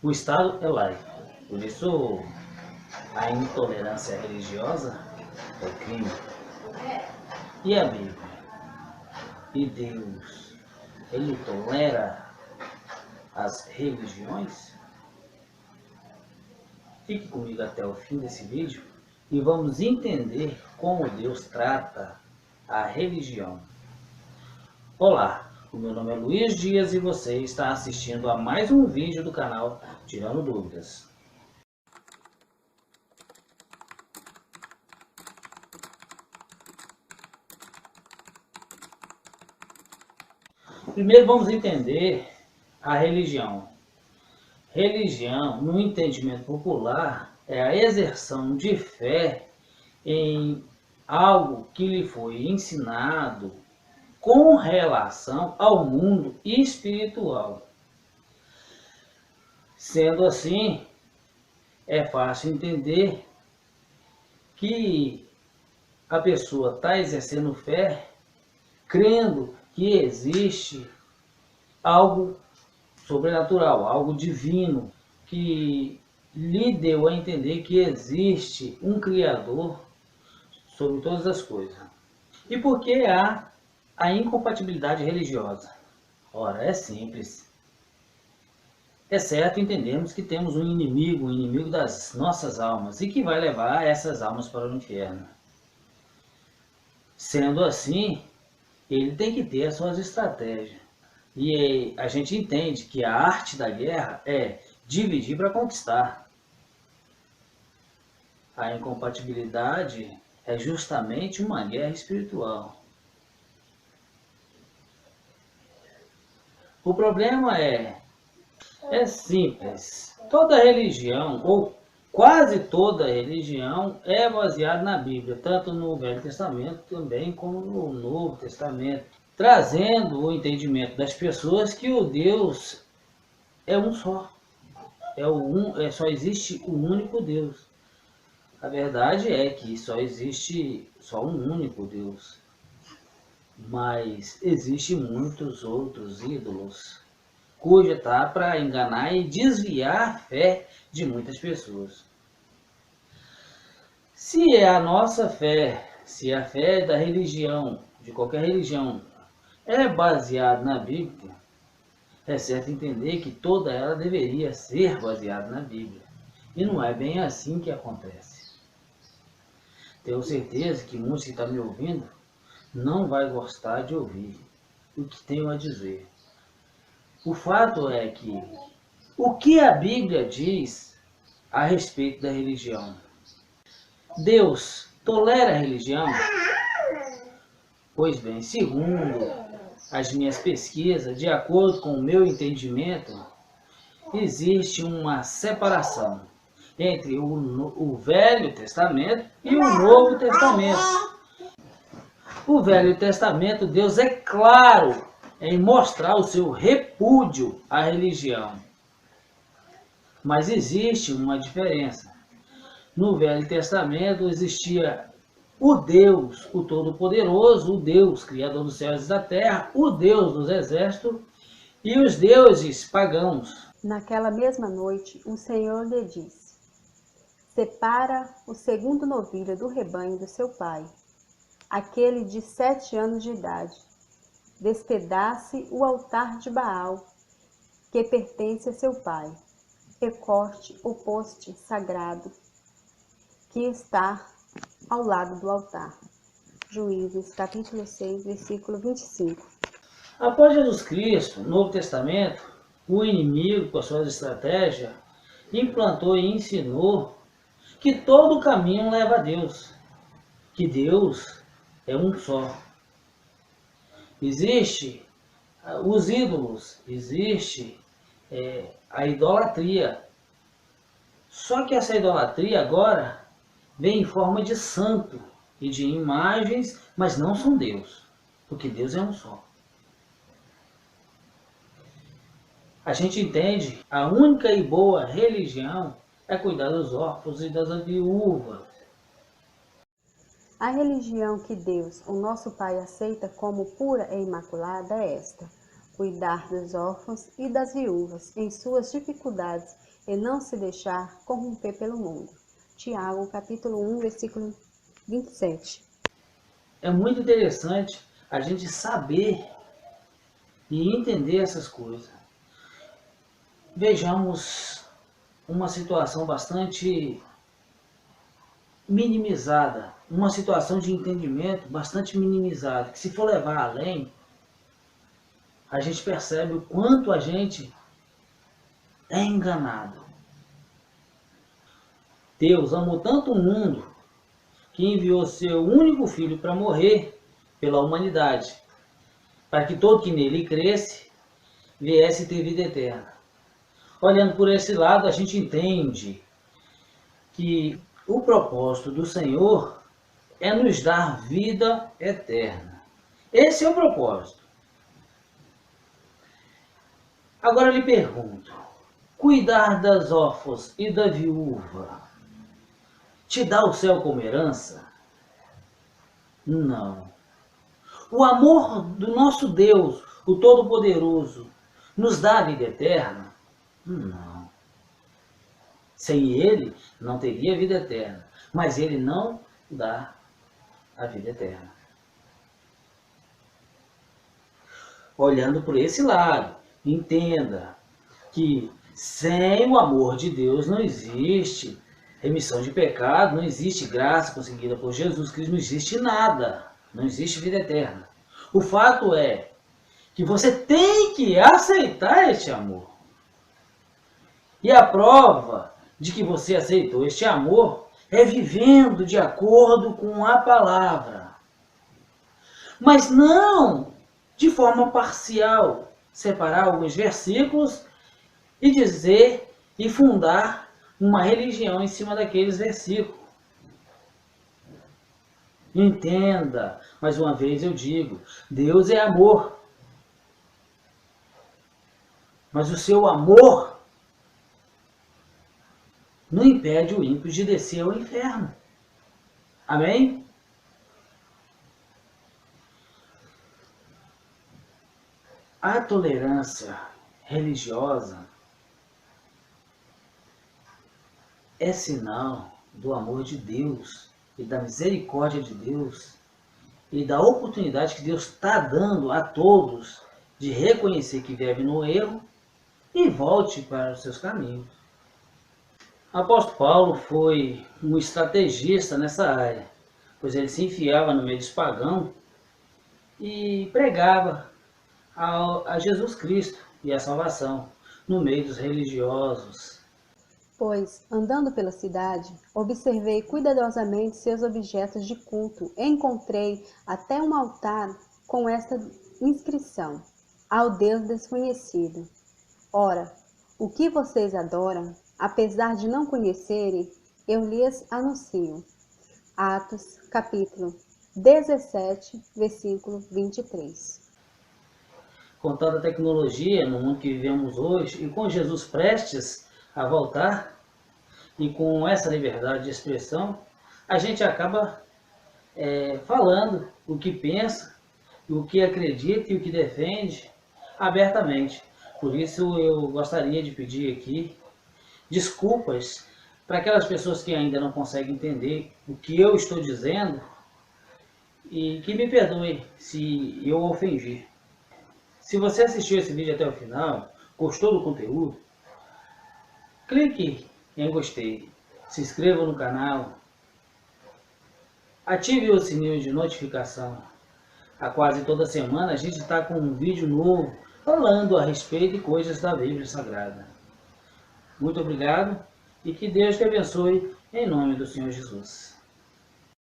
O Estado é laico, por isso a intolerância religiosa é crime. E a Bíblia? E Deus, ele tolera as religiões? Fique comigo até o fim desse vídeo e vamos entender como Deus trata a religião. Olá, o meu nome é Luiz Dias e você está assistindo a mais um vídeo do canal Tirando Dúvidas. Primeiro vamos entender a religião. Religião, no entendimento popular, é a exerção de fé em algo que lhe foi ensinado com relação ao mundo espiritual. Sendo assim, é fácil entender que a pessoa está exercendo fé, crendo que existe algo sobrenatural, algo divino, que lhe deu a entender que existe um Criador sobre todas as coisas. E por que há a incompatibilidade religiosa? Ora, é simples. É certo entendermos que temos um inimigo das nossas almas, e que vai levar essas almas para o inferno. Sendo assim, ele tem que ter as suas estratégias. E a gente entende que a arte da guerra é dividir para conquistar. A incompatibilidade é justamente uma guerra espiritual. O problema é simples. Toda religião, ou quase toda religião, é baseada na Bíblia, tanto no Velho Testamento também como no Novo Testamento, trazendo o entendimento das pessoas que o Deus é um só. Só existe um único Deus. A verdade é que só existe um único Deus. Mas existem muitos outros ídolos, cuja tá para enganar e desviar a fé de muitas pessoas. Se é a nossa fé, se a fé da religião, de qualquer religião, é baseada na Bíblia, é certo entender que toda ela deveria ser baseada na Bíblia. E não é bem assim que acontece. Tenho certeza que muitos que estão me ouvindo não vai gostar de ouvir o que tenho a dizer. O fato é que o que a Bíblia diz a respeito da religião? Deus tolera a religião? Pois bem, segundo as minhas pesquisas, de acordo com o meu entendimento, existe uma separação entre o Velho Testamento e o Novo Testamento. O Velho Testamento, Deus é claro em mostrar o seu repúdio à religião. Mas existe uma diferença. No Velho Testamento existia o Deus, o Todo-Poderoso, o Deus, Criador dos céus e da terra, o Deus dos exércitos e os deuses pagãos. Naquela mesma noite, o Senhor lhe disse: separa o segundo novilho do rebanho do seu pai, aquele de 7 anos de idade. Despedace o altar de Baal, que pertence a seu pai, e corte o poste sagrado que está ao lado do altar. Juízes, capítulo 6, versículo 25. Após Jesus Cristo, no Novo Testamento, o inimigo, com as suas estratégias, implantou e ensinou que todo caminho leva a Deus, que Deus é um só. Existe os ídolos, existe a idolatria. Só que essa idolatria agora vem em forma de santo e de imagens, mas não são Deus, porque Deus é um só. A gente entende, a única e boa religião é cuidar dos órfãos e das viúvas. A religião que Deus, o nosso Pai, aceita como pura e imaculada é esta: cuidar dos órfãos e das viúvas em suas dificuldades e não se deixar corromper pelo mundo. Tiago, capítulo 1, versículo 27. É muito interessante a gente saber e entender essas coisas. Vejamos uma situação bastante minimizada, uma situação de entendimento bastante minimizada, que se for levar além, a gente percebe o quanto a gente é enganado. Deus amou tanto o mundo que enviou seu único filho para morrer pela humanidade, para que todo que nele cresce viesse ter vida eterna. Olhando por esse lado, a gente entende que o propósito do Senhor é nos dar vida eterna. Esse é o propósito. Agora eu lhe pergunto, cuidar das órfãs e da viúva te dá o céu como herança? Não. O amor do nosso Deus, o Todo-Poderoso, nos dá a vida eterna? Não. Sem Ele, não teria vida eterna. Mas Ele não dá a vida eterna. Olhando por esse lado, entenda que sem o amor de Deus não existe remissão de pecado, não existe graça conseguida por Jesus Cristo, não existe nada, não existe vida eterna. O fato é que você tem que aceitar este amor. E a prova de que você aceitou este amor é vivendo de acordo com a palavra. Mas não de forma parcial, separar alguns versículos e dizer e fundar uma religião em cima daqueles versículos. Entenda, mais uma vez eu digo, Deus é amor. Mas o seu amor não impede o ímpio de descer ao inferno. Amém? A tolerância religiosa é sinal do amor de Deus e da misericórdia de Deus e da oportunidade que Deus está dando a todos de reconhecer que vive no erro e volte para os seus caminhos. O apóstolo Paulo foi um estrategista nessa área, pois ele se enfiava no meio dos pagãos e pregava a Jesus Cristo e a salvação no meio dos religiosos. Pois, andando pela cidade, observei cuidadosamente seus objetos de culto. Encontrei até um altar com esta inscrição: ao Deus desconhecido. Ora, o que vocês adoram, apesar de não conhecerem, eu lhes anuncio. Atos, capítulo 17, versículo 23. Com tanta tecnologia no mundo que vivemos hoje e com Jesus prestes a voltar e com essa liberdade de expressão, a gente acaba falando o que pensa, o que acredita e o que defende abertamente. Por isso eu gostaria de pedir aqui desculpas para aquelas pessoas que ainda não conseguem entender o que eu estou dizendo e que me perdoe se eu ofendi. Se você assistiu esse vídeo até o final, gostou do conteúdo, clique em gostei, se inscreva no canal, ative o sininho de notificação. A quase toda semana a gente está com um vídeo novo falando a respeito de coisas da Bíblia Sagrada. Muito obrigado e que Deus te abençoe em nome do Senhor Jesus.